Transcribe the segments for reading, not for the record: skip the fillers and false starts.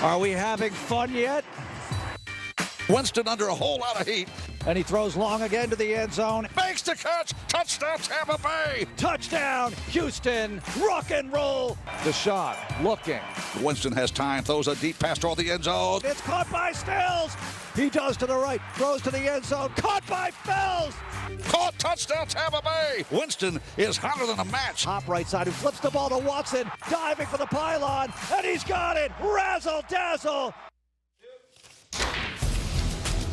Are we having fun yet? Winston under a whole lot of heat. And he throws long again to the end zone. Makes the catch. Touchdown, Tampa Bay. Touchdown, Houston. Rock and roll. Deshaun looking. Winston has time. Throws a deep pass toward the end zone. It's caught by Stills. He does to the right. Throws to the end zone. Caught by Fells. Caught. Touchdown, Tampa Bay. Winston is hotter than a match. Top right side, who flips the ball to Watson. Diving for the pylon. And he's got it. Razzle dazzle.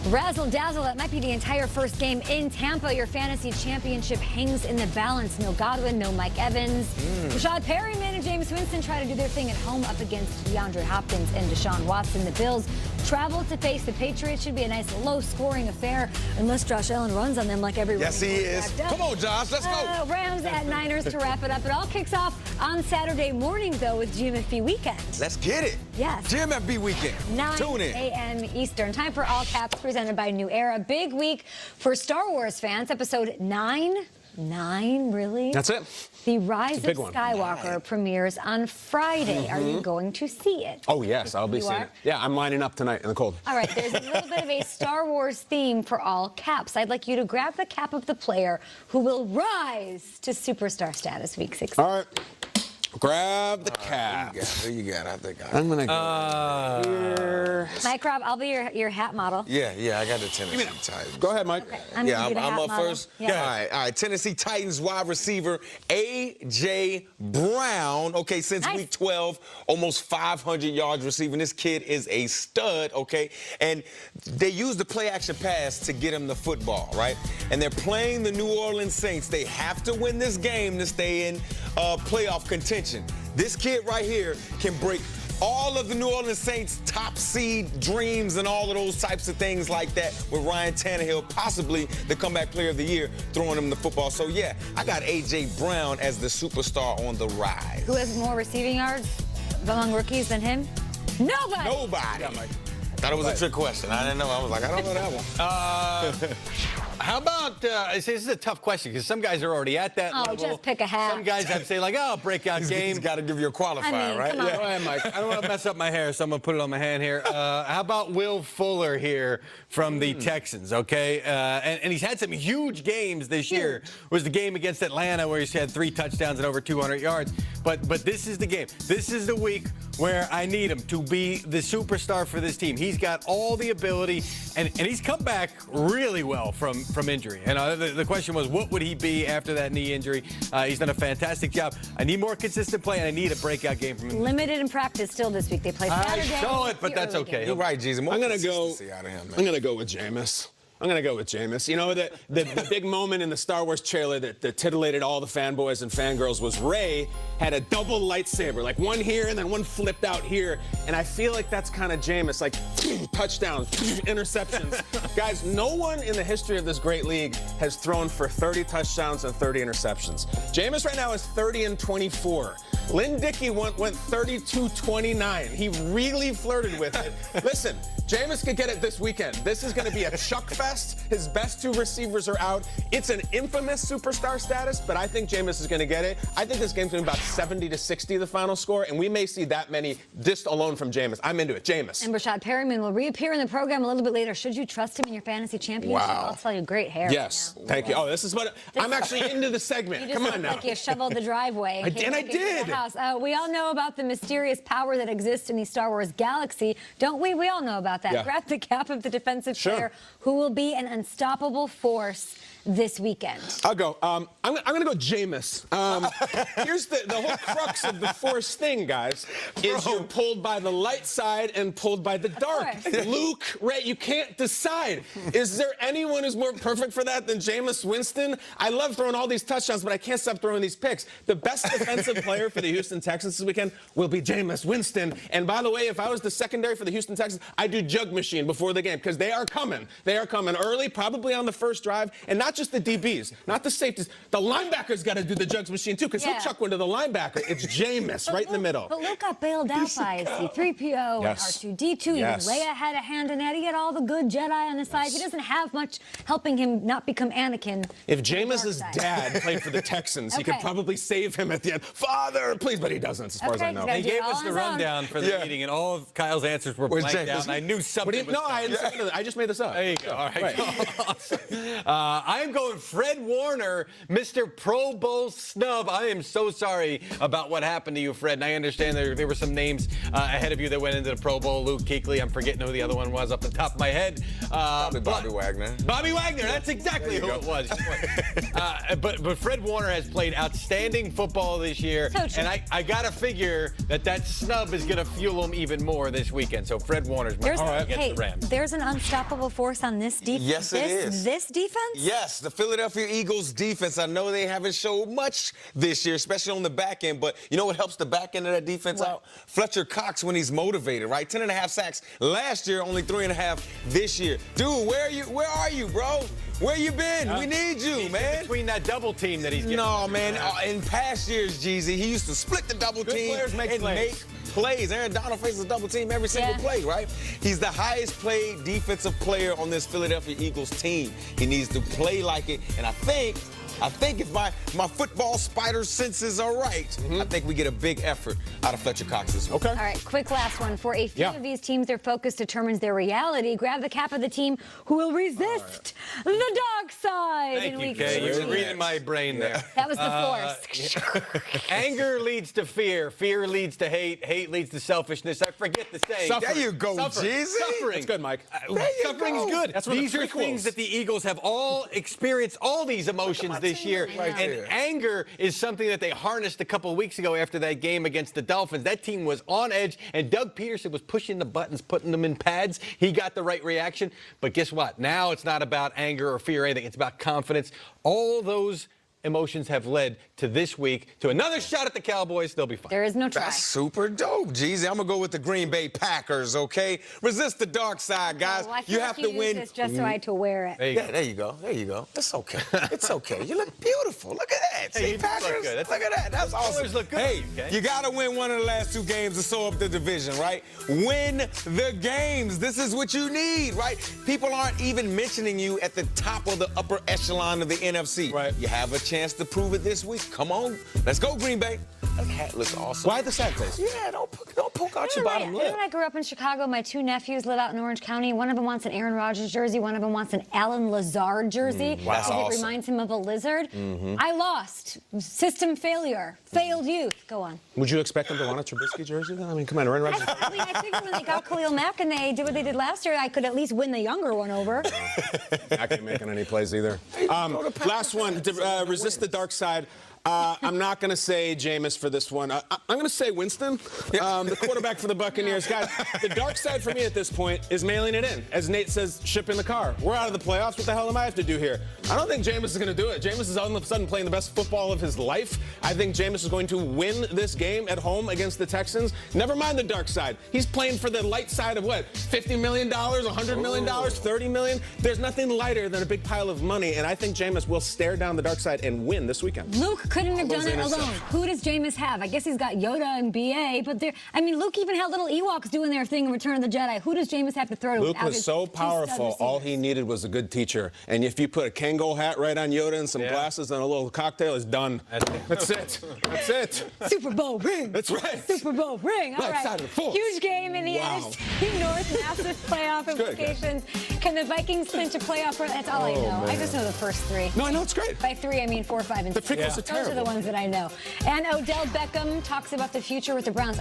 Razzle dazzle, that might be the entire first game in Tampa. Your fantasy championship hangs in the balance. No Godwin, no Mike Evans. Rashad Perryman and James Winston try to do their thing at home up against DeAndre Hopkins and Deshaun Watson. The Bills travel to face the Patriots. Should be a nice low-scoring affair unless Josh Allen runs on them like every Yes, he is. Come on, Josh, let's go. Rams at Niners to wrap it up. It all kicks off on Saturday morning, though, with GMFB weekend. Let's get it. Yes. GMFB weekend. 9 Tune in. a.m. Eastern. Time for All Caps, presented by New Era. Big week for Star Wars fans. Episode 9. 9, really? That's it. The Rise of one. Skywalker premieres on Friday. Are you going to see it? Oh, yes, I'll be seeing it. Yeah, I'm lining up tonight in the cold. All right, there's a little bit of a Star Wars theme for All Caps. I'd like you to grab the cap of the player who will rise to superstar status week 6. All right. Grab the cap. Who you got? I think I'm going to go here. Mike Rob, I'll be your hat model. Yeah, I got the Tennessee Titans. Go ahead, Mike. Okay, I'm up model. first. Yeah. All right. Tennessee Titans wide receiver A.J. Brown. Okay, since Nice. week 12, almost 500 yards receiving. This kid is a stud, okay? And they use the play-action pass to get him the football, right? And they're playing the New Orleans Saints. They have to win this game to stay in playoff contention. This kid right here can break all of the New Orleans Saints' top seed dreams and all of those types of things like that with Ryan Tannehill, possibly the comeback player of the year, throwing him the football. So, yeah, I got A.J. Brown as the superstar on the rise. Who has more receiving yards among rookies than him? Nobody. Nobody. Yeah, Mike. Thought it was a trick question. I didn't know. I was like, I don't know that one. How about, I say this is a tough question because some guys are already at that level. Just pick a hat. Some guys I'd say like, oh, breakout game. He's got to give you a qualifier, I mean, right? come on. Go ahead, Mike. I don't want to mess up my hair, so I'm going to put it on my hand here. How about Will Fuller here from the Texans, okay? And he's had some huge games this year. It was the game against Atlanta where he's had 3 touchdowns and over 200 yards. But this is the game. This is the week where I need him to be the superstar for this team. He's got all the ability, and he's come back really well from injury. And the question was, what would he be after that knee injury? He's done a fantastic job. I need more consistent play, and I need a breakout game from him. Limited in practice still this week. They play Saturday. I show it, but the that's early okay. game. You're right, Jesus. I'm going to go with Jameis. I'm going to go with Jameis. You know, the big moment in the Star Wars trailer that titillated all the fanboys and fangirls was Rey had a double lightsaber, like one here and then one flipped out here. And I feel like that's kind of Jameis, like touchdowns, interceptions. Guys, no one in the history of this great league has thrown for 30 touchdowns and 30 interceptions. Jameis right now is 30-24. Lynn Dickey went 32-29. He really flirted with it. Listen, Jameis could get it this weekend. This is going to be a chuck fest. His best 2 receivers are out. It's an infamous superstar status, but I think Jameis is going to get it. I think this game's going to be about 70-60 the final score, and we may see that many just alone from Jameis. I'm into it. Jameis. And Rashad Perryman will reappear in the program a little bit later. Should you trust him in your fantasy championship? Wow. I'll tell you, great hair. Yes. Right now. Thank you. Oh, this is what I'm actually into the segment. You just Come on look now. like you shoveled the driveway. I did. House. We all know about the mysterious power that exists in the Star Wars galaxy, don't we? We all know about that. Yeah. Grab the cap of the defensive Sure. player who will be an unstoppable force this weekend. I'll go. I'm going to go Jameis. Here's the whole crux of the Force thing, guys, is you're pulled by the light side and pulled by the dark. course. Luke, Ray, you can't decide. Is there anyone who's more perfect for that than Jameis Winston? I love throwing all these touchdowns, but I can't stop throwing these picks. The best defensive player for the Houston Texans this weekend will be Jameis Winston. And by the way, if I was the secondary for the Houston Texans, I'd do Jug Machine before the game because they are coming. They are coming early, probably on the first drive. And not not just the DBs, not the safeties. The linebackers got to do the jugs machine too, because he'll chuck one to the linebacker. It's Jameis right in the middle. But Luke got bailed out by C-3PO and R2-D2. Even Leia had a hand in that. He had all the good Jedi on his side. He doesn't have much helping him not become Anakin. If Jameis's dad played for the Texans, he could probably save him at the end. Father, please, but he doesn't, as far as I know. He gave us the rundown for the meeting, and all of Kyle's answers were blanked out, and I knew something was coming. I just made this up. There you go. All right. Awesome. I'm going Fred Warner, Mr. Pro Bowl snub. I am so sorry about what happened to you, Fred, and I understand there were some names ahead of you that went into the Pro Bowl. Luke Kuechly, I'm forgetting who the other one was off the top of my head. Probably Bobby Wagner. Bobby Wagner, that's exactly who it was. But Fred Warner has played outstanding football this year, and I got to figure that snub is going to fuel him even more this weekend. So Fred Warner's my against the Rams. There's an unstoppable force on this defense. Yes, it is. This defense? Yes, the Philadelphia Eagles defense. I know they haven't showed much this year, especially on the back end, but you know what helps the back end of that defense out? Fletcher Cox when he's motivated, right? 10.5 sacks last year, only 3.5 this year. Dude, where are you, bro? Where you been? We need you, man. Between that double team that he's getting. No, man. In past years, Jeezy, he used to split the double team and make plays. Aaron Donald faces a double team every single play, right? He's the highest paid defensive player on this Philadelphia Eagles team. He needs to play like it, and I think if my football spider senses are right, I think we get a big effort out of Fletcher Cox this week. Okay. All right, quick last one. For a few of these teams, their focus determines their reality. Grab the cap of the team who will resist the dark side. Thank you, Kay. You were reading my brain there. That was the force. Anger leads to fear. Fear leads to hate. Hate leads to selfishness. I forget the saying. There you go, Jeezy. Suffering. That's good, Mike. Suffering's good. These are things that the Eagles have all experienced, all these emotions this year. And anger is something that they harnessed a couple of weeks ago after that game against the Dolphins. That team was on edge, and Doug Peterson was pushing the buttons, putting them in pads. He got the right reaction. But guess what? Now it's not about anger or fear or anything. It's about confidence. All those emotions have led to this week to another shot at the Cowboys. They'll be fine. There is no try. That's super dope, Jeezy. I'm gonna go with the Green Bay Packers. Okay, resist the dark side, guys. You have to win. This just so I had to wear it. There you go. There you go. It's okay. It's okay. You look beautiful. Look at that. See, Packers. Look at that. That's awesome. Look good. Hey, you gotta win one of the last 2 games to sew up the division, right? Win the games. This is what you need, right? People aren't even mentioning you at the top of the upper echelon of the NFC. Right. You have a chance to prove it this week. Come on. Let's go, Green Bay. That hat looks awesome. Why the sad face? Yeah, don't poke out your bottom lip. When I grew up in Chicago, my 2 nephews live out in Orange County. One of them wants an Aaron Rodgers jersey. One of them wants an Alan Lazard jersey. Wow. Because it reminds him of a lizard. I lost. System failure. Failed youth. Go on. Would you expect them to want a Trubisky jersey, then? I mean, come on, Aaron Rodgers. I figured when they got Khalil Mack and they did what they did last year, I could at least win the younger one over. Not making any plays either. Last one, resist the dark side. I'm not going to say Jameis for this one. I'm going to say Winston, the quarterback for the Buccaneers. Guys, the dark side for me at this point is mailing it in. As Nate says, ship in the car. We're out of the playoffs. What the hell am I have to do here? I don't think Jameis is going to do it. Jameis is all of a sudden playing the best football of his life. I think Jameis is going to win this game at home against the Texans. Never mind the dark side. He's playing for the light side of what? $50 million, $100 million, $30 million? There's nothing lighter than a big pile of money, and I think Jameis will stare down the dark side and win this weekend. Luke couldn't have done it alone. Who does Jameis have? I guess he's got Yoda and BA, but Luke even had little Ewoks doing their thing in Return of the Jedi. Who does Jameis have to throw to? Luke was so powerful, all he needed was a good teacher. And if you put a Kangol hat right on Yoda and some glasses and a little cocktail, it's done. That's it. That's it. Super Bowl ring. That's right. Super Bowl ring. All right. Huge game in the NFC North, massive playoff implications. Can the Vikings clinch a playoff? That's all I know. I just know the first 3. No, I know it's great. By 3, I mean 4, 5, and 6. The prequels are terrible. Those are the ones that I know. And Odell Beckham talks about the future with the Browns.